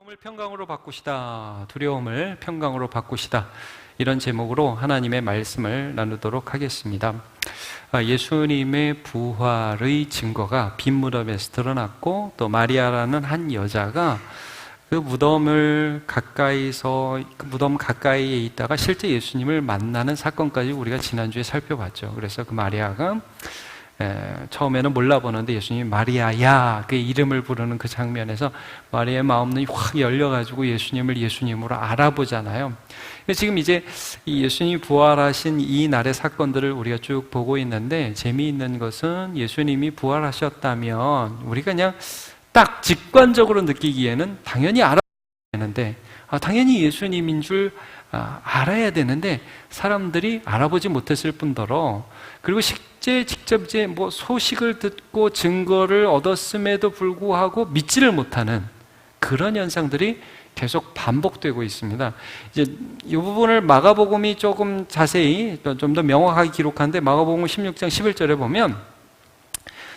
두려움을 평강으로 바꾸시다. 두려움을 평강으로 바꾸시다. 이런 제목으로 하나님의 말씀을 나누도록 하겠습니다. 예수님의 부활의 증거가 빈 무덤에서 드러났고, 또 마리아라는 한 여자가 그 무덤 가까이에 있다가 실제 예수님을 만나는 사건까지 우리가 지난주에 살펴봤죠. 그래서 그 마리아가 처음에는 몰라보는데 예수님이 마리아야, 그 이름을 부르는 그 장면에서 마리아의 마음이 확 열려가지고 예수님을 예수님으로 알아보잖아요. 지금 이제 이 예수님이 부활하신 이 날의 사건들을 우리가 쭉 보고 있는데, 재미있는 것은 예수님이 부활하셨다면 우리가 그냥 딱 직관적으로 느끼기에는 당연히 알아야 되는데, 당연히 예수님인 줄 알아야 되는데 사람들이 알아보지 못했을 뿐더러, 그리고 직접 이제 소식을 듣고 증거를 얻었음에도 불구하고 믿지를 못하는 그런 현상들이 계속 반복되고 있습니다. 이제 이 부분을 마가복음이 조금 자세히 좀 더 명확하게 기록하는데, 마가복음 16장 11절에 보면,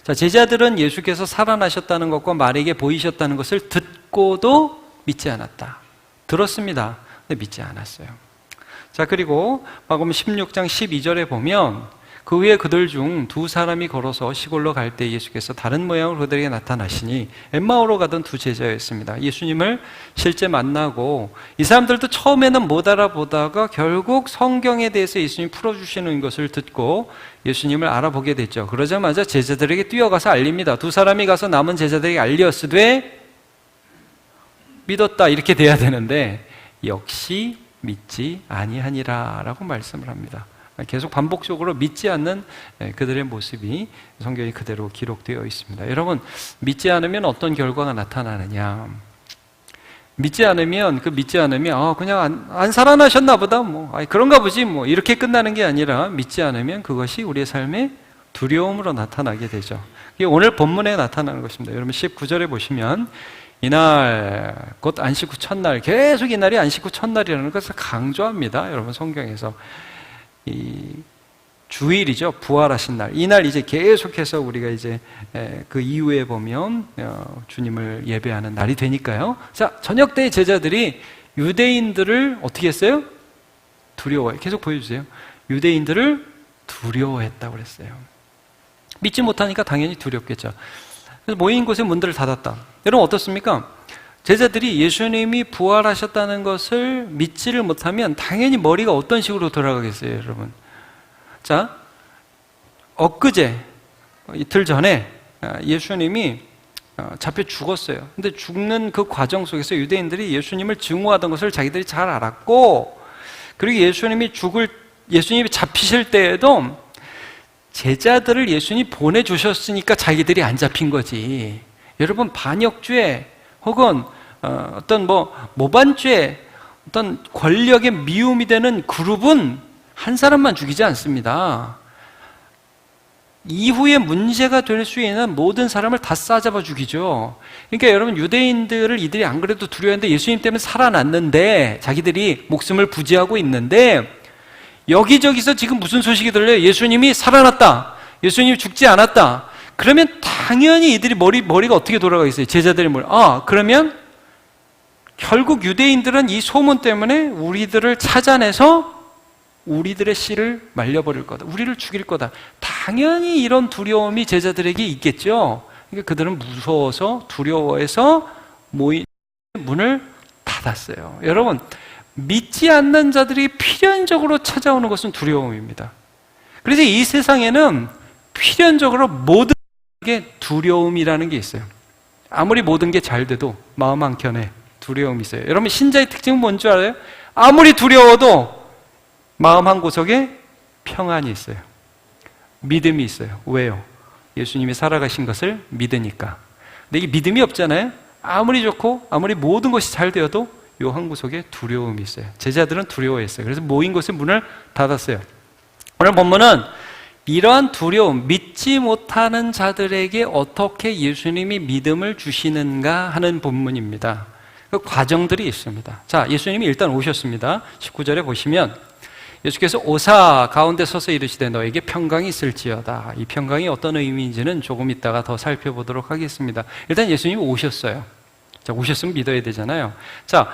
제자들은 예수께서 살아나셨다는 것과 마리에게 보이셨다는 것을 듣고도 믿지 않았다. 들었습니다. 근데 믿지 않았어요. 그리고 마가복음 16장 12절에 보면, 그 후에 그들 중 두 사람이 걸어서 시골로 갈 때 예수께서 다른 모양으로 그들에게 나타나시니 엠마오로 가던 두 제자였습니다. 예수님을 실제 만나고, 이 사람들도 처음에는 못 알아보다가 결국 성경에 대해서 예수님이 풀어주시는 것을 듣고 예수님을 알아보게 됐죠. 그러자마자 제자들에게 뛰어가서 알립니다. 두 사람이 가서 남은 제자들에게 알렸으되 믿었다, 이렇게 돼야 되는데 역시 믿지 아니하니라 라고 말씀을 합니다. 계속 반복적으로 믿지 않는 그들의 모습이 성경에 그대로 기록되어 있습니다. 여러분, 믿지 않으면 어떤 결과가 나타나느냐? 믿지 않으면 그냥 안 살아나셨나 보다, 그런가 보지, 이렇게 끝나는 게 아니라, 믿지 않으면 그것이 우리의 삶의 두려움으로 나타나게 되죠. 이게 오늘 본문에 나타나는 것입니다. 여러분 19절에 보시면, 이날 곧 안식 후 첫날, 계속 이날이 안식 후 첫날이라는 것을 강조합니다. 여러분 성경에서 이 주일이죠. 부활하신 날. 이날 이제 계속해서 우리가 이제 그 이후에 보면 주님을 예배하는 날이 되니까요. 저녁 때 제자들이 유대인들을 어떻게 했어요? 두려워해. 계속 보여주세요. 유대인들을 두려워했다고 그랬어요. 믿지 못하니까 당연히 두렵겠죠. 그래서 모인 곳에 문들을 닫았다. 여러분 어떻습니까? 제자들이 예수님이 부활하셨다는 것을 믿지를 못하면 당연히 머리가 어떤 식으로 돌아가겠어요, 여러분? 엊그제, 이틀 전에 예수님이 잡혀 죽었어요. 근데 죽는 그 과정 속에서 유대인들이 예수님을 증오하던 것을 자기들이 잘 알았고, 그리고 예수님이 잡히실 때에도 제자들을 예수님이 보내주셨으니까 자기들이 안 잡힌 거지. 여러분, 반역죄 혹은 어떤 모반죄, 어떤 권력의 미움이 되는 그룹은 한 사람만 죽이지 않습니다. 이후에 문제가 될 수 있는 모든 사람을 다 싸잡아 죽이죠. 그러니까 여러분, 유대인들을 이들이 안 그래도 두려워했는데 예수님 때문에 살아났는데, 자기들이 목숨을 부지하고 있는데, 여기저기서 지금 무슨 소식이 들려요? 예수님이 살아났다, 예수님이 죽지 않았다. 그러면 당연히 이들이 머리가 어떻게 돌아가겠어요? 제자들의 머리. 그러면 결국 유대인들은 이 소문 때문에 우리들을 찾아내서 우리들의 씨를 말려버릴 거다, 우리를 죽일 거다. 당연히 이런 두려움이 제자들에게 있겠죠. 그러니까 그들은 무서워서, 두려워해서 문을 닫았어요. 여러분, 믿지 않는 자들이 필연적으로 찾아오는 것은 두려움입니다. 그래서 이 세상에는 필연적으로 모든 게 두려움이라는 게 있어요. 아무리 모든 게 잘 돼도 마음 한켠에 두려움이 있어요. 여러분, 신자의 특징은 뭔지 알아요? 아무리 두려워도 마음 한구석에 평안이 있어요. 믿음이 있어요. 왜요? 예수님이 살아가신 것을 믿으니까. 근데 이게 믿음이 없잖아요. 아무리 좋고 아무리 모든 것이 잘 되어도 요 한구석에 두려움이 있어요. 제자들은 두려워했어요. 그래서 모인 곳에 문을 닫았어요. 오늘 본문은 이러한 두려움, 믿지 못하는 자들에게 어떻게 예수님이 믿음을 주시는가 하는 본문입니다. 그 과정들이 있습니다. 예수님이 일단 오셨습니다. 19절에 보시면 예수께서 오사 가운데 서서 이르시되 너에게 평강이 있을지어다. 이 평강이 어떤 의미인지는 조금 이따가 더 살펴보도록 하겠습니다. 일단 예수님이 오셨어요. 자, 오셨으면 믿어야 되잖아요. 자,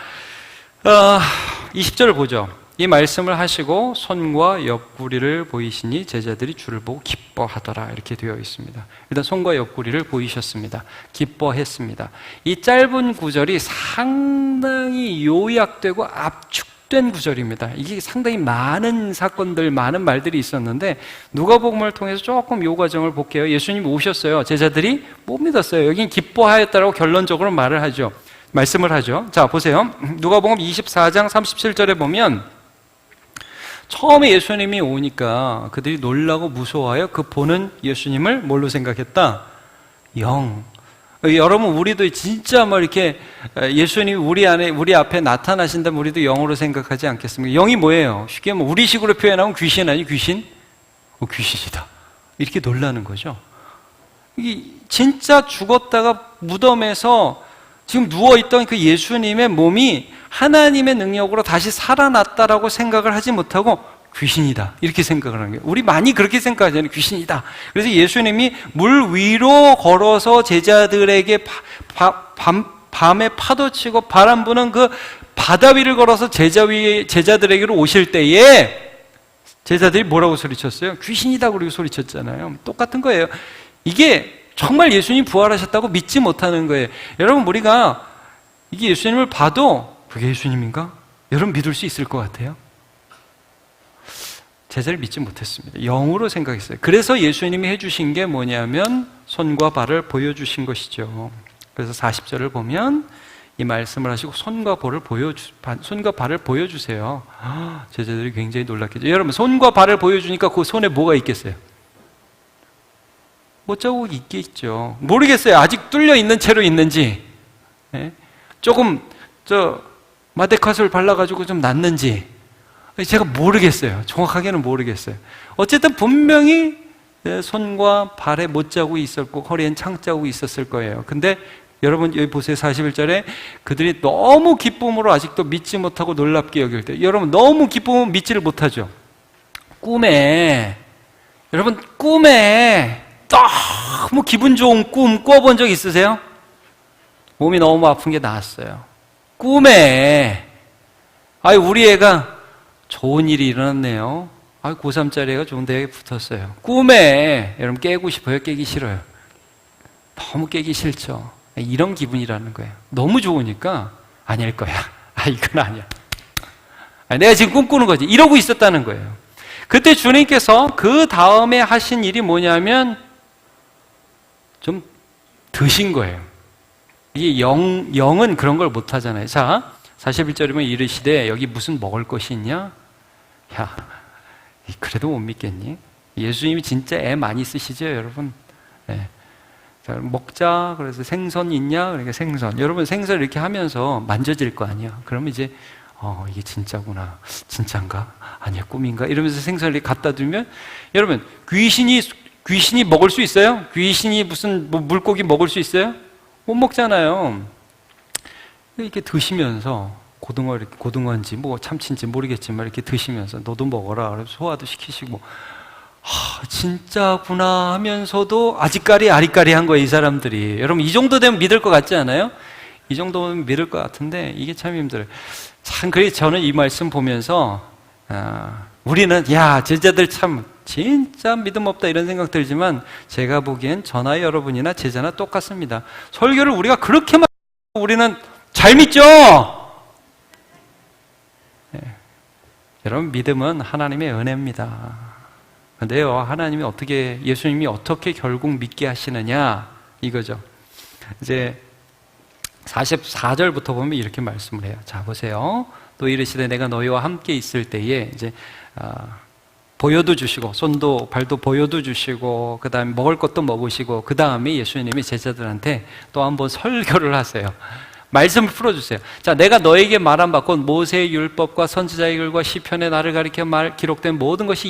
20절을 보죠. 이 말씀을 하시고 손과 옆구리를 보이시니 제자들이 주를 보고 기뻐하더라, 이렇게 되어 있습니다. 일단 손과 옆구리를 보이셨습니다. 기뻐했습니다. 이 짧은 구절이 상당히 요약되고 압축된 구절입니다. 이게 상당히 많은 사건들, 많은 말들이 있었는데 누가복음을 통해서 조금 요 과정을 볼게요. 예수님이 오셨어요. 제자들이 못 믿었어요. 여긴 기뻐하였다라고 결론적으로 말씀을 하죠. 자, 보세요. 누가복음 24장 37절에 보면 처음에 예수님이 오니까 그들이 놀라고 무서워하여 그 보는 예수님을 뭘로 생각했다? 영. 여러분, 우리도 진짜 뭐 이렇게 예수님이 우리 앞에 나타나신다면 우리도 영으로 생각하지 않겠습니까? 영이 뭐예요? 쉽게 뭐 우리식으로 표현하면 귀신 아니 귀신? 귀신이다. 이렇게 놀라는 거죠. 이게 진짜 죽었다가 무덤에서 지금 누워있던 그 예수님의 몸이 하나님의 능력으로 다시 살아났다라고 생각을 하지 못하고 귀신이다, 이렇게 생각을 하는 거예요. 우리 많이 그렇게 생각하잖아요. 귀신이다. 그래서 예수님이 물 위로 걸어서 제자들에게 밤에 파도치고 바람 부는 그 바다 위를 걸어서 제자들에게로 오실 때에 제자들이 뭐라고 소리쳤어요? 귀신이다 그러고 소리쳤잖아요. 똑같은 거예요. 이게 정말 예수님이 부활하셨다고 믿지 못하는 거예요. 여러분, 우리가 이게 예수님을 봐도 그게 예수님인가? 여러분 믿을 수 있을 것 같아요? 제자를 믿지 못했습니다. 영으로 생각했어요. 그래서 예수님이 해주신 게 뭐냐면 손과 발을 보여주신 것이죠. 그래서 40절을 보면 이 말씀을 하시고 손과 발을 보여주세요. 제자들이 굉장히 놀랐겠죠. 여러분, 손과 발을 보여주니까 그 손에 뭐가 있겠어요? 못자국이 있겠죠. 모르겠어요. 아직 뚫려 있는 채로 있는지, 조금 마데카솔 발라가지고 좀 낫는지 제가 모르겠어요. 정확하게는 모르겠어요. 어쨌든 분명히 손과 발에 못자국이 있었고 허리엔 창자국이 있었을 거예요. 근데 여러분 여기 보세요. 41절에 그들이 너무 기쁨으로 아직도 믿지 못하고 놀랍게 여길 때, 여러분 너무 기쁨은 믿지를 못하죠. 꿈에 너무 기분 좋은 꿈 꿔본 적 있으세요? 몸이 너무 아픈 게 나았어요. 꿈에 우리 애가 좋은 일이 일어났네요. 고3짜리 애가 좋은 대학에 붙었어요. 꿈에 여러분 깨고 싶어요? 깨기 싫어요? 너무 깨기 싫죠. 이런 기분이라는 거예요. 너무 좋으니까 아닐 거야. 이건 아니야. 내가 지금 꿈꾸는 거지. 이러고 있었다는 거예요. 그때 주님께서 그 다음에 하신 일이 뭐냐면 좀 드신 거예요. 이게 영은 그런 걸 못 하잖아요. 자, 41절이면 이르시되 여기 무슨 먹을 것이 있냐? 야, 그래도 못 믿겠니? 예수님이 진짜 애 많이 쓰시죠, 여러분? 네. 자, 먹자. 그래서 생선 있냐? 그러니까 생선. 여러분 생선 이렇게 하면서 만져질 거 아니야. 그러면 이제 이게 진짜구나. 진짠가? 아니야, 꿈인가? 이러면서 생선을 이렇게 갖다 두면 여러분 귀신이 먹을 수 있어요? 귀신이 무슨 물고기 먹을 수 있어요? 못 먹잖아요. 이렇게 드시면서 고등어인지 참치인지 모르겠지만 이렇게 드시면서 너도 먹어라. 그래서 소화도 시키시고 진짜구나 하면서도 아리까리한 거예요, 이 사람들이. 여러분 이 정도 되면 믿을 것 같지 않아요? 이 정도면 믿을 것 같은데 이게 참 힘들어요. 그래서 저는 이 말씀 보면서 우리는 제자들 참 진짜 믿음 없다 이런 생각 들지만 제가 보기엔 저나 여러분이나 제자나 똑같습니다. 설교를 우리가 그렇게 많이 우리는 잘 믿죠? 여러분 믿음은 하나님의 은혜입니다. 근데요, 예수님이 어떻게 결국 믿게 하시느냐 이거죠. 이제 44절부터 보면 이렇게 말씀을 해요. 자, 보세요. 또 이르시되 내가 너희와 함께 있을 때에 이제 보여도 주시고 손도 발도 보여도 주시고 그 다음에 먹을 것도 먹으시고 그 다음에 예수님이 제자들한테 또 한번 설교를 하세요. 말씀을 풀어주세요. 자, 내가 너에게 말한 바 곧 모세의 율법과 선지자의 글과 시편에 나를 가리켜 기록된 모든 것이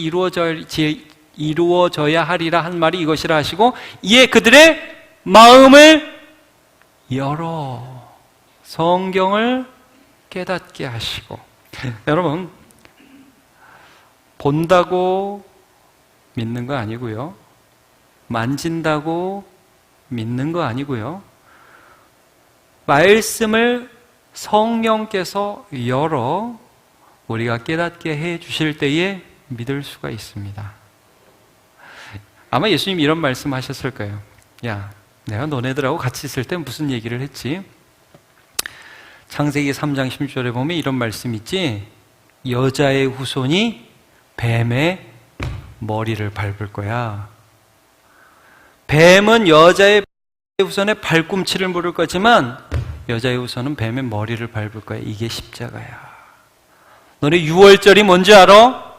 이루어져야 하리라 한 말이 이것이라 하시고 이에 그들의 마음을 열어 성경을 깨닫게 하시고. 여러분 본다고 믿는 거 아니고요, 만진다고 믿는 거 아니고요, 말씀을 성령께서 열어 우리가 깨닫게 해 주실 때에 믿을 수가 있습니다. 아마 예수님 이런 말씀 하셨을 거예요. 야, 내가 너네들하고 같이 있을 때 무슨 얘기를 했지? 창세기 3장 10절에 보면 이런 말씀 있지? 여자의 후손이 뱀의 머리를 밟을 거야. 뱀은 여자의 후손의 발꿈치를 물을 거지만 여자의 후손은 뱀의 머리를 밟을 거야. 이게 십자가야. 너네 유월절이 뭔지 알아?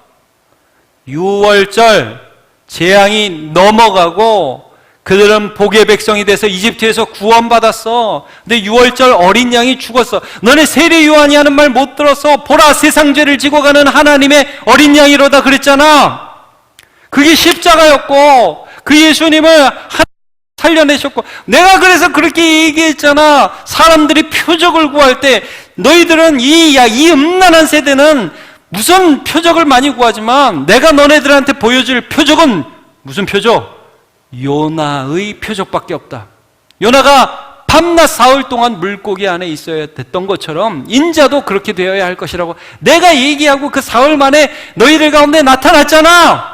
유월절 재앙이 넘어가고 그들은 복의 백성이 돼서 이집트에서 구원받았어. 근데 유월절 어린 양이 죽었어. 너네 세례 요한이 하는 말 못 들어서 보라 세상 죄를 지고 가는 하나님의 어린 양이로다 그랬잖아. 그게 십자가였고 그 예수님을 살려내셨고, 내가 그래서 그렇게 얘기했잖아. 사람들이 표적을 구할 때 너희들은 이 음란한 세대는 무슨 표적을 많이 구하지만 내가 너네들한테 보여줄 표적은 무슨 표적? 요나의 표적밖에 없다. 요나가 밤낮 사흘 동안 물고기 안에 있어야 됐던 것처럼 인자도 그렇게 되어야 할 것이라고 내가 얘기하고 그 사흘 만에 너희들 가운데 나타났잖아.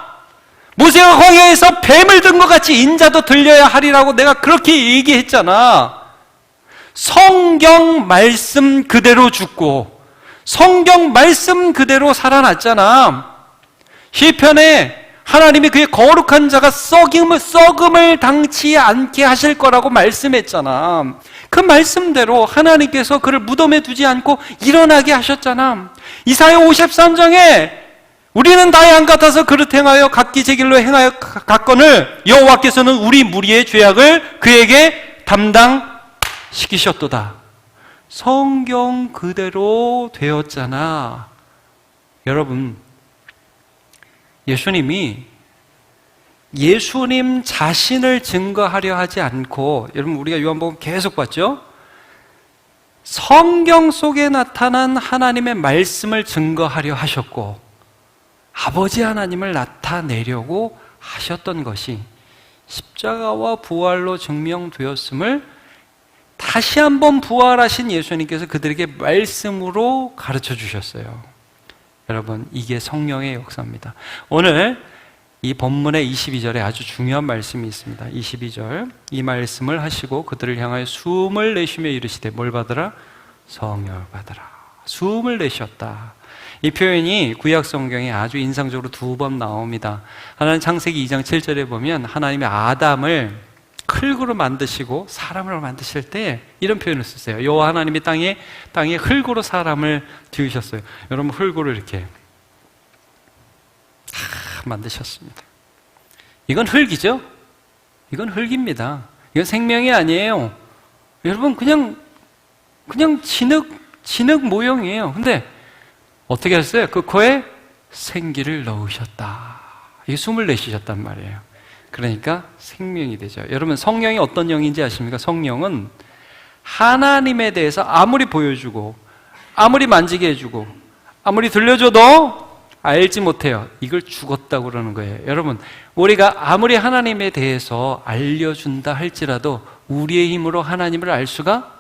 모세가 광야에서 뱀을 든 것 같이 인자도 들려야 하리라고 내가 그렇게 얘기했잖아. 성경 말씀 그대로 죽고 성경 말씀 그대로 살아났잖아. 시편에 하나님이 그의 거룩한 자가 썩음을 당치 않게 하실 거라고 말씀했잖아. 그 말씀대로 하나님께서 그를 무덤에 두지 않고 일어나게 하셨잖아. 이사야 53장에 우리는 다 양 같아서 그릇 행하여 각기 제 길로 행하여 갔거늘 여호와께서는 우리 무리의 죄악을 그에게 담당시키셨도다. 성경 그대로 되었잖아. 여러분, 예수님이 예수님 자신을 증거하려 하지 않고, 여러분 우리가 요한복음 계속 봤죠? 성경 속에 나타난 하나님의 말씀을 증거하려 하셨고 아버지 하나님을 나타내려고 하셨던 것이 십자가와 부활로 증명되었음을 다시 한번 부활하신 예수님께서 그들에게 말씀으로 가르쳐 주셨어요. 여러분, 이게 성령의 역사입니다. 오늘 이 본문의 22절에 아주 중요한 말씀이 있습니다. 22절, 이 말씀을 하시고 그들을 향하여 숨을 내쉬며 이르시되 뭘 받으라? 성령을 받으라. 숨을 내쉬었다. 이 표현이 구약 성경에 아주 인상적으로 2번 나옵니다. 하나는 창세기 2장 7절에 보면 하나님이 아담을 흙으로 만드시고 사람을 만드실 때 이런 표현을 쓰세요. 여호와 하나님이 땅에 흙으로 사람을 지으셨어요. 여러분, 흙으로 이렇게 만드셨습니다. 이건 흙이죠? 이건 흙입니다. 이건 생명이 아니에요. 여러분, 그냥 진흙 모형이에요. 근데 어떻게 했어요? 그 코에 생기를 넣으셨다. 이게 숨을 내쉬셨단 말이에요. 그러니까 생명이 되죠. 여러분, 성령이 어떤 영인지 아십니까? 성령은 하나님에 대해서 아무리 보여주고 아무리 만지게 해주고 아무리 들려줘도 알지 못해요. 이걸 죽었다고 그러는 거예요. 여러분, 우리가 아무리 하나님에 대해서 알려준다 할지라도 우리의 힘으로 하나님을 알 수가,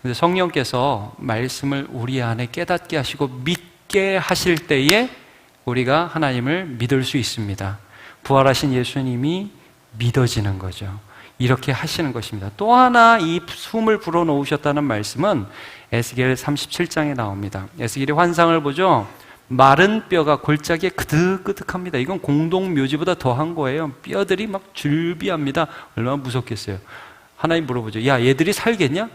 근데 성령께서 말씀을 우리 안에 깨닫게 하시고 믿게 하실 때에 우리가 하나님을 믿을 수 있습니다. 부활하신 예수님이 믿어지는 거죠. 이렇게 하시는 것입니다. 또 하나 이 숨을 불어넣으셨다는 말씀은 에스겔 37장에 나옵니다. 에스겔이 환상을 보죠. 마른 뼈가 골짜기에 그득그득합니다. 이건 공동묘지보다 더한 거예요. 뼈들이 막 줄비합니다. 얼마나 무섭겠어요. 하나님 물어보죠. 야, 얘들이 살겠냐?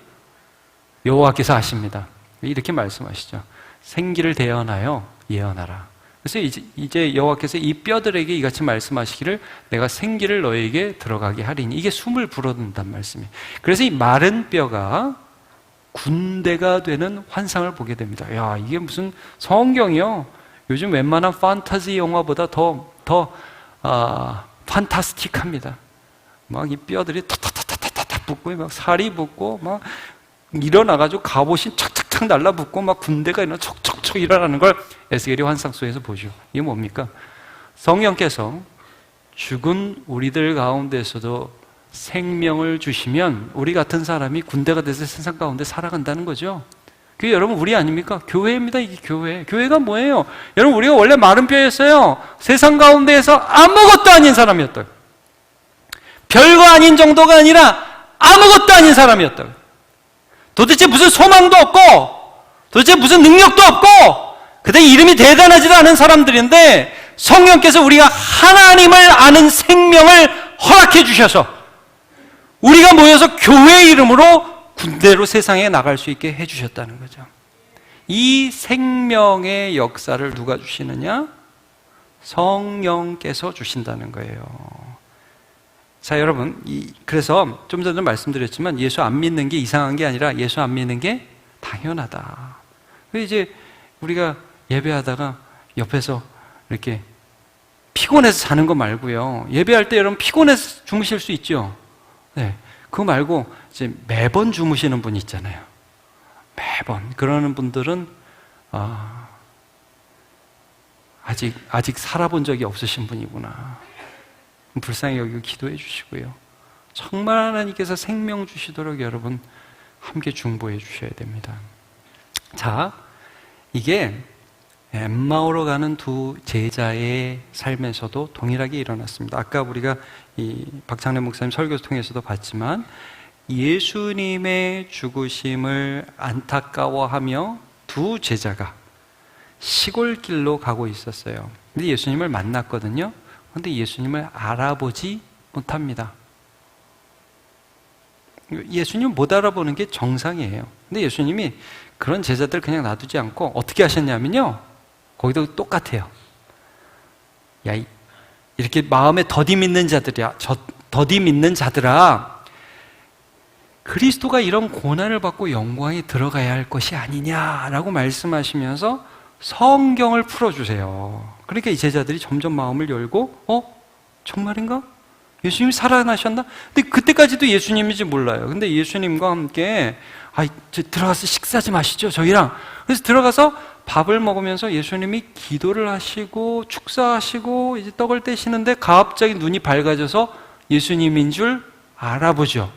여호와께서 아십니다. 이렇게 말씀하시죠. 생기를 대언하여 예언하라. 그래서 이제 여호와께서 이 뼈들에게 이같이 말씀하시기를 내가 생기를 너에게 들어가게 하리니, 이게 숨을 불어넣는단 말씀이에요. 그래서 이 마른 뼈가 군대가 되는 환상을 보게 됩니다. 야, 이게 무슨 성경이요? 요즘 웬만한 판타지 영화보다 더 판타스틱합니다. 막 이 뼈들이 타타타타타 붙고 막 살이 붙고 막 일어나가지고 갑옷이 착착착 날라붙고 막 군대가 일어나 척척척 일어나는 걸 에스겔이 환상 속에서 보죠. 이게 뭡니까? 성령께서 죽은 우리들 가운데서도 생명을 주시면 우리 같은 사람이 군대가 돼서 세상 가운데 살아간다는 거죠. 그게 여러분 우리 아닙니까? 교회입니다. 이게 교회. 교회가 뭐예요? 여러분 우리가 원래 마른 뼈였어요. 세상 가운데에서 아무것도 아닌 사람이었다. 별거 아닌 정도가 아니라 아무것도 아닌 사람이었다. 도대체 무슨 소망도 없고 도대체 무슨 능력도 없고 그때 이름이 대단하지도 않은 사람들인데 성령께서 우리가 하나님을 아는 생명을 허락해 주셔서 우리가 모여서 교회 이름으로 군대로 세상에 나갈 수 있게 해주셨다는 거죠. 이 생명의 역사를 누가 주시느냐? 성령께서 주신다는 거예요. 자, 여러분, 그래서 좀 전에 말씀드렸지만 예수 안 믿는 게 이상한 게 아니라 예수 안 믿는 게 당연하다. 이제 우리가 예배하다가 옆에서 이렇게 피곤해서 자는 거 말고요. 예배할 때 여러분 피곤해서 주무실 수 있죠? 네. 그거 말고 이제 매번 주무시는 분 있잖아요. 매번. 그러는 분들은, 아직 살아본 적이 없으신 분이구나. 불쌍히 여기고 기도해 주시고요. 정말 하나님께서 생명 주시도록 여러분 함께 중보해 주셔야 됩니다. 자, 이게 엠마오로 가는 두 제자의 삶에서도 동일하게 일어났습니다. 아까 우리가 이 박창래 목사님 설교를 통해서도 봤지만 예수님의 죽으심을 안타까워하며 두 제자가 시골길로 가고 있었어요. 근데 예수님을 만났거든요. 근데 예수님을 알아보지 못합니다. 예수님 못 알아보는 게 정상이에요. 근데 예수님이 그런 제자들 그냥 놔두지 않고 어떻게 하셨냐면요. 거기도 똑같아요. 야, 이렇게 마음에 더디 믿는 자들이야. 더디 믿는 자들아. 그리스도가 이런 고난을 받고 영광에 들어가야 할 것이 아니냐라고 말씀하시면서 성경을 풀어주세요. 그러니까 이 제자들이 점점 마음을 열고, 정말인가? 예수님이 살아나셨나? 근데 그때까지도 예수님인지 몰라요. 근데 예수님과 함께, 들어가서 식사 좀 하시죠, 저희랑. 그래서 들어가서 밥을 먹으면서 예수님이 기도를 하시고, 축사하시고, 이제 떡을 떼시는데 갑자기 눈이 밝아져서 예수님인 줄 알아보죠.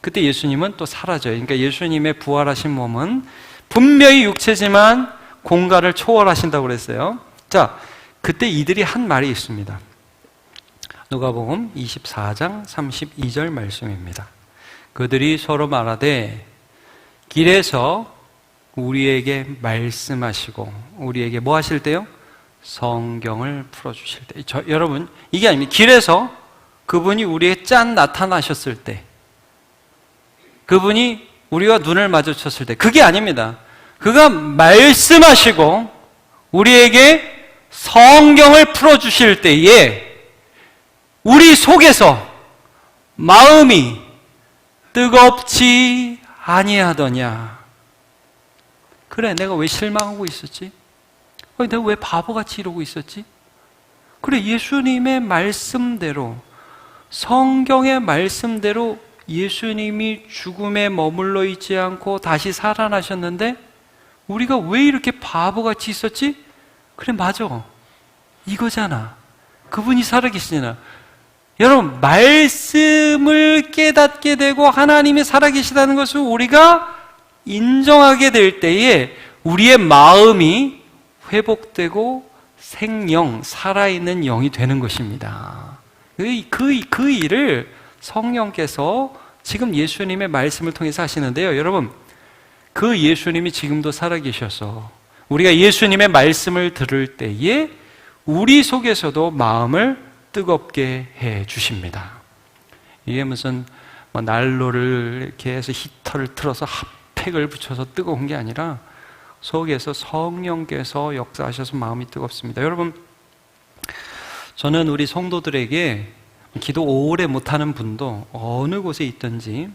그때 예수님은 또 사라져요. 그러니까 예수님의 부활하신 몸은 분명히 육체지만 공간을 초월하신다고 그랬어요. 자, 그때 이들이 한 말이 있습니다. 누가복음 24장 32절 말씀입니다. 그들이 서로 말하되 길에서 우리에게 말씀하시고 우리에게 뭐 하실 때요? 성경을 풀어주실 때. 여러분, 이게 아닙니다. 길에서 그분이 우리에게 짠 나타나셨을 때, 그분이 우리가 눈을 마주쳤을 때, 그게 아닙니다. 그가 말씀하시고 우리에게 성경을 풀어주실 때에 우리 속에서 마음이 뜨겁지 아니하더냐. 그래, 내가 왜 실망하고 있었지? 내가 왜 바보같이 이러고 있었지? 그래, 예수님의 말씀대로, 성경의 말씀대로 예수님이 죽음에 머물러 있지 않고 다시 살아나셨는데 우리가 왜 이렇게 바보같이 있었지? 그래, 맞아. 이거잖아. 그분이 살아계시잖아. 여러분, 말씀을 깨닫게 되고 하나님이 살아계시다는 것을 우리가 인정하게 될 때에 우리의 마음이 회복되고 생영, 살아있는 영이 되는 것입니다. 그 일을 성령께서 지금 예수님의 말씀을 통해서 하시는데요. 여러분, 그 예수님이 지금도 살아계셔서 우리가 예수님의 말씀을 들을 때에 우리 속에서도 마음을 뜨겁게 해 주십니다. 이게 무슨 난로를 이렇게 해서 히터를 틀어서 핫팩을 붙여서 뜨거운 게 아니라 속에서 성령께서 역사하셔서 마음이 뜨겁습니다. 여러분, 저는 우리 성도들에게 기도 오래 못하는 분도 어느 곳에 있든지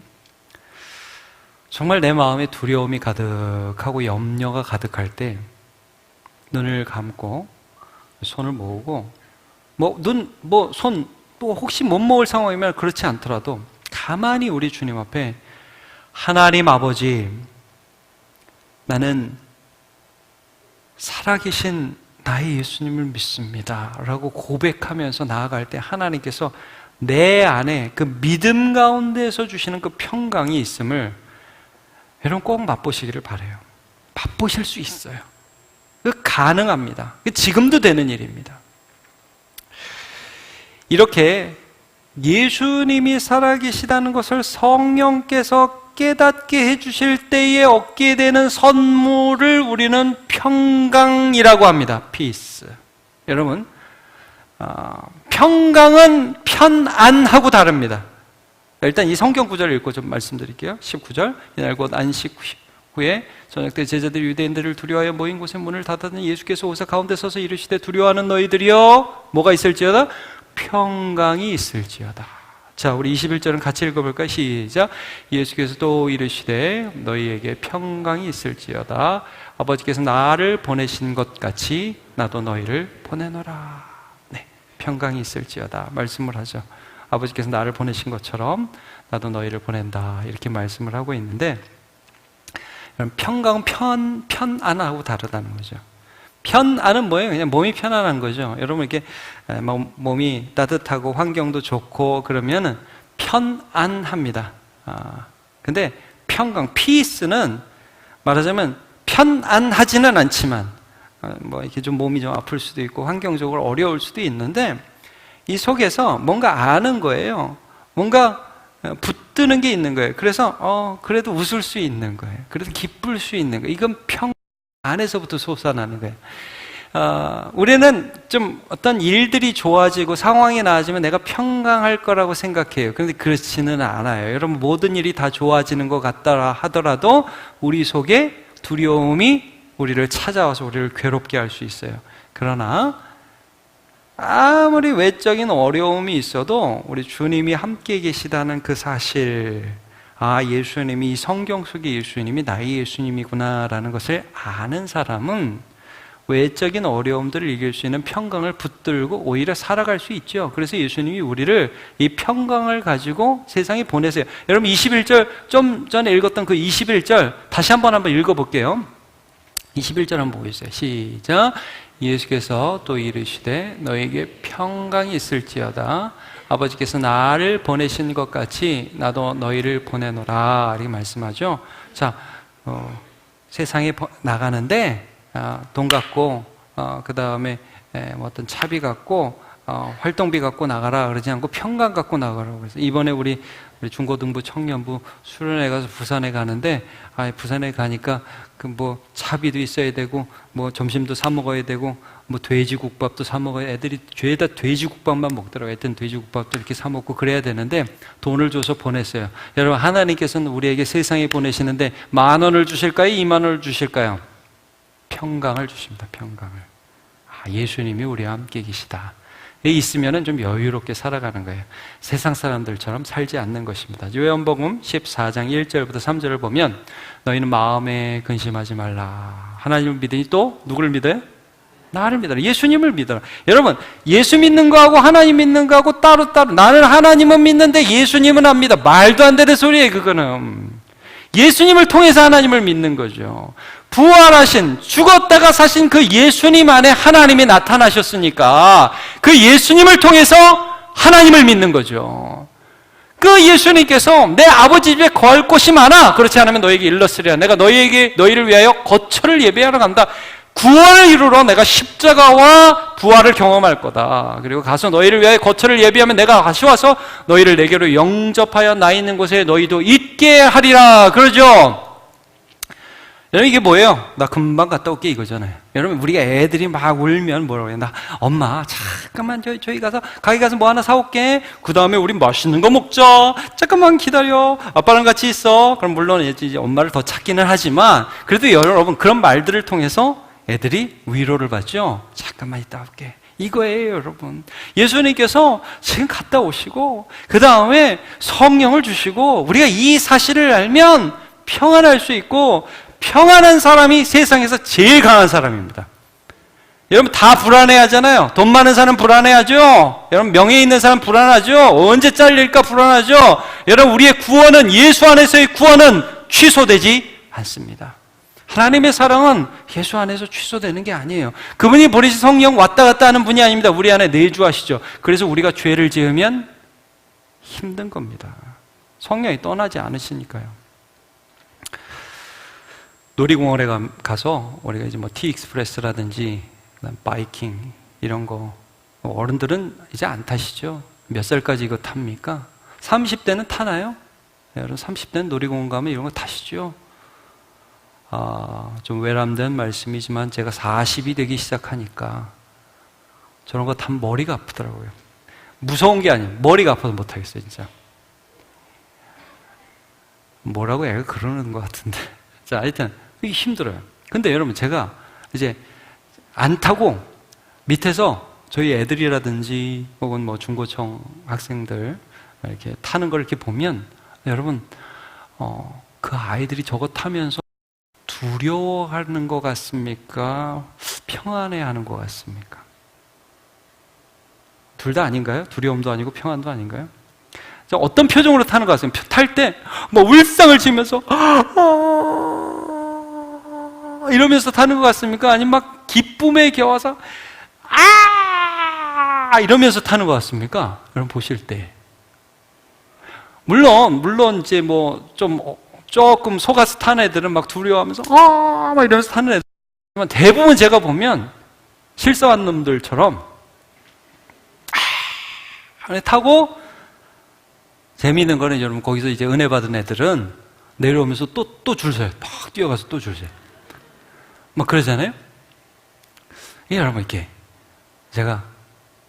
정말 내 마음에 두려움이 가득하고 염려가 가득할 때 눈을 감고 손을 모으고 손 또 혹시 못 모을 상황이면 그렇지 않더라도 가만히 우리 주님 앞에 하나님 아버지, 나는 살아계신 나의 예수님을 믿습니다 라고 고백하면서 나아갈 때 하나님께서 내 안에 그 믿음 가운데에서 주시는 그 평강이 있음을 여러분 꼭 맛보시기를 바라요. 맛보실 수 있어요. 그 가능합니다. 지금도 되는 일입니다. 이렇게 예수님이 살아계시다는 것을 성령께서 깨닫게 해주실 때에 얻게 되는 선물을 우리는 평강이라고 합니다. peace. 여러분, 평강은 편안하고 다릅니다. 일단 이 성경 구절을 읽고 좀 말씀드릴게요. 19절. 이날 곧 안식 후에 저녁 때 제자들이 유대인들을 두려워하여 모인 곳에 문을 닫았더니 예수께서 오사 가운데 서서 이르시되 두려워하는 너희들이여 뭐가 있을지어다? 평강이 있을지어다. 자, 우리 21절은 같이 읽어볼까요? 시작. 예수께서 또 이르시되 너희에게 평강이 있을지어다. 아버지께서 나를 보내신 것 같이 나도 너희를 보내노라. 네, 평강이 있을지어다 말씀을 하죠. 아버지께서 나를 보내신 것처럼 나도 너희를 보낸다 이렇게 말씀을 하고 있는데, 평강은 편안하고 다르다는 거죠. 편안은 뭐예요? 그냥 몸이 편안한 거죠. 여러분 이렇게 몸이 따뜻하고 환경도 좋고 그러면은 편안합니다. 근데 평강, 피스는 말하자면 편안하지는 않지만 뭐 이렇게 좀 몸이 좀 아플 수도 있고 환경적으로 어려울 수도 있는데 이 속에서 뭔가 아는 거예요. 뭔가 붙드는 게 있는 거예요. 그래서 그래도 웃을 수 있는 거예요. 그래도 기쁠 수 있는 거예요. 이건 평 안에서부터 솟아나는 거예요. 우리는 좀 어떤 일들이 좋아지고 상황이 나아지면 내가 평강할 거라고 생각해요. 그런데 그렇지는 않아요. 여러분 모든 일이 다 좋아지는 것 같다 하더라도 우리 속에 두려움이 우리를 찾아와서 우리를 괴롭게 할 수 있어요. 그러나 아무리 외적인 어려움이 있어도 우리 주님이 함께 계시다는 그 사실, 예수님이 이 성경 속의 예수님이 나의 예수님이구나라는 것을 아는 사람은 외적인 어려움들을 이길 수 있는 평강을 붙들고 오히려 살아갈 수 있죠. 그래서 예수님이 우리를 이 평강을 가지고 세상에 보내세요. 여러분 21절, 좀 전에 읽었던 그 21절 다시 한번 읽어볼게요. 21절 한번 보겠어요. 시작. 예수께서 또 이르시되 너에게 평강이 있을지어다. 아버지께서 나를 보내신 것 같이 나도 너희를 보내노라 이렇게 말씀하죠. 자, 세상에 나가는데 돈 갖고 그 다음에 뭐 어떤 차비 갖고 활동비 갖고 나가라 그러지 않고 평강 갖고 나가라고 그래서 이번에 우리 중고등부 청년부 수련회 가서 부산에 가는데 부산에 가니까 그 뭐 차비도 있어야 되고 뭐 점심도 사 먹어야 되고 뭐 돼지국밥도 사 먹어야 애들이 죄다 돼지국밥만 먹더라고요. 하여튼 돼지국밥도 이렇게 사 먹고 그래야 되는데 돈을 줘서 보냈어요. 여러분 하나님께서는 우리에게 세상에 보내시는데 10,000원을 주실까요? 20,000원을 주실까요? 평강을 주십니다. 평강을. 예수님이 우리와 함께 계시다. 있으면은 좀 여유롭게 살아가는 거예요. 세상 사람들처럼 살지 않는 것입니다. 요한복음 14장 1절부터 3절을 보면 너희는 마음에 근심하지 말라. 하나님을 믿으니 또 누구를 믿어요? 나를 믿어라. 예수님을 믿어라. 여러분 예수 믿는 거하고 하나님 믿는 거하고 따로따로. 나는 하나님은 믿는데 예수님은 안 믿어. 말도 안 되는 소리예요. 그거는 예수님을 통해서 하나님을 믿는 거죠. 부활하신, 죽었다가 사신 그 예수님 안에 하나님이 나타나셨으니까 그 예수님을 통해서 하나님을 믿는 거죠. 그 예수님께서 내 아버지 집에 거할 곳이 많아. 그렇지 않으면 너에게 일렀으리라. 내가 너희를 위하여 거처를 예비하러 간다. 구원을 이루러 내가 십자가와 부활을 경험할 거다. 그리고 가서 너희를 위하여 거처를 예비하면 내가 다시 와서 너희를 내게로 영접하여 나 있는 곳에 너희도 있게 하리라. 그러죠. 여러분 이게 뭐예요? 나 금방 갔다 올게 이거잖아요. 여러분 우리가 애들이 막 울면 뭐라고 해요? 나 엄마 잠깐만 저희 가게 가서 뭐 하나 사올게. 그 다음에 우리 맛있는 거 먹자. 잠깐만 기다려. 아빠랑 같이 있어. 그럼 물론 이제 엄마를 더 찾기는 하지만 그래도 여러분 그런 말들을 통해서 애들이 위로를 받죠. 잠깐만 있다 올게. 이거예요 여러분. 예수님께서 지금 갔다 오시고 그 다음에 성령을 주시고 우리가 이 사실을 알면 평안할 수 있고 평안한 사람이 세상에서 제일 강한 사람입니다. 여러분 다 불안해하잖아요. 돈 많은 사람 불안해하죠. 여러분 명예 있는 사람 불안하죠. 언제 잘릴까 불안하죠. 여러분 우리의 구원은 예수 안에서의 구원은 취소되지 않습니다. 하나님의 사랑은 예수 안에서 취소되는 게 아니에요. 그분이 보내신 성령 왔다 갔다 하는 분이 아닙니다. 우리 안에 내주하시죠. 그래서 우리가 죄를 지으면 힘든 겁니다. 성령이 떠나지 않으시니까요. 놀이공원에 가서 우리가 이제 뭐 티익스프레스라든지 바이킹 이런 거 어른들은 이제 안 타시죠. 몇 살까지 이거 탑니까? 30대는 타나요? 여러분 30대는 놀이공원 가면 이런 거 타시죠. 좀 외람된 말씀이지만 제가 40이 되기 시작하니까 저런 거 타면 머리가 아프더라고요. 무서운 게 아니에요. 머리가 아파서 못 하겠어요, 진짜. 뭐라고 애가 그러는 것 같은데. 자, 하여튼 이게 힘들어요. 근데 여러분 제가 이제 안 타고 밑에서 저희 애들이라든지 혹은 뭐 중고청 학생들 이렇게 타는 걸 이렇게 보면 여러분 그 아이들이 저거 타면서 두려워하는 것 같습니까? 평안해하는 것 같습니까? 둘 다 아닌가요? 두려움도 아니고 평안도 아닌가요? 자, 어떤 표정으로 타는 것 같습니까? 탈 때 뭐 울상을 치면서 이러면서 타는 것 같습니까? 아니면 막 기쁨에 겨워서 이러면서 타는 것 같습니까? 여러분 보실 때 물론 이제 뭐 좀 조금 속아서 타는 애들은 막 두려워하면서 막 이러면서 타는 애들은 대부분 제가 보면 실수한 놈들처럼 타고 재미있는 거는 여러분 거기서 이제 은혜 받은 애들은 내려오면서 또 줄 서요. 막 뛰어가서 또 줄 서요. 막 그러잖아요. 이게 여러분 이렇게 제가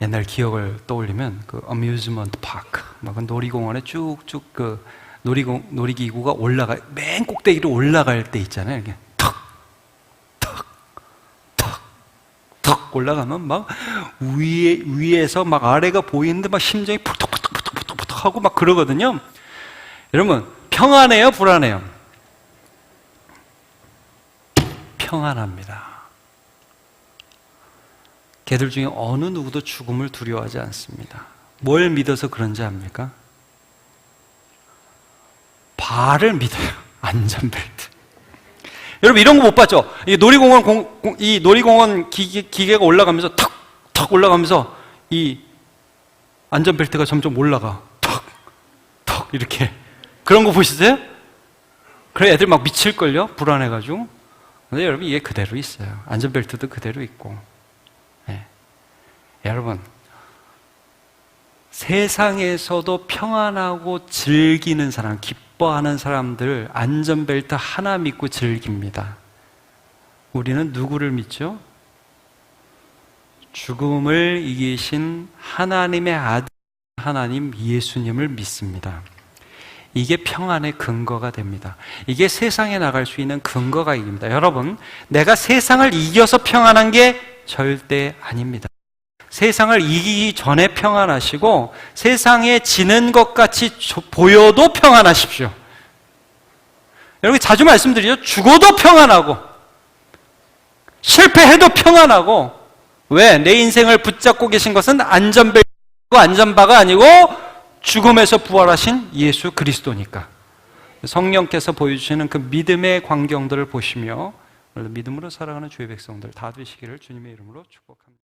옛날 기억을 떠올리면 그 어뮤즈먼트 파크 막 놀이공원에 쭉쭉 그 놀이기구가 올라가 맨 꼭대기로 올라갈 때 있잖아요. 이렇게 턱 올라가면 막 위에서 막 아래가 보이는데 막 심장이 푹툭푹툭 하고 막 그러거든요. 여러분 평안해요, 불안해요? 평안합니다. 걔들 중에 어느 누구도 죽음을 두려워하지 않습니다. 뭘 믿어서 그런지 압니까? 발을 믿어요. 안전벨트. 여러분 이런 거 못 봤죠? 이 놀이공원 기계가 올라가면서 턱 올라가면서 이 안전벨트가 점점 올라가. 턱 이렇게. 그런 거 보시세요? 그래 애들 막 미칠걸요? 불안해가지고. 근데 여러분 이게 그대로 있어요. 안전벨트도 그대로 있고. 네. 여러분 세상에서도 평안하고 즐기는 사람, 기뻐하는 사람들 안전벨트 하나 믿고 즐깁니다. 우리는 누구를 믿죠? 죽음을 이기신 하나님의 아들 하나님 예수님을 믿습니다. 이게 평안의 근거가 됩니다. 이게 세상에 나갈 수 있는 근거가 입니다. 여러분, 내가 세상을 이겨서 평안한 게 절대 아닙니다. 세상을 이기기 전에 평안하시고 세상에 지는 것 같이 보여도 평안하십시오. 여러분 자주 말씀드리죠. 죽어도 평안하고 실패해도 평안하고 왜? 내 인생을 붙잡고 계신 것은 안전벨트고 안전바가 아니고 죽음에서 부활하신 예수 그리스도니까. 성령께서 보여주시는 그 믿음의 광경들을 보시며 믿음으로 살아가는 주의 백성들 다 되시기를 주님의 이름으로 축복합니다.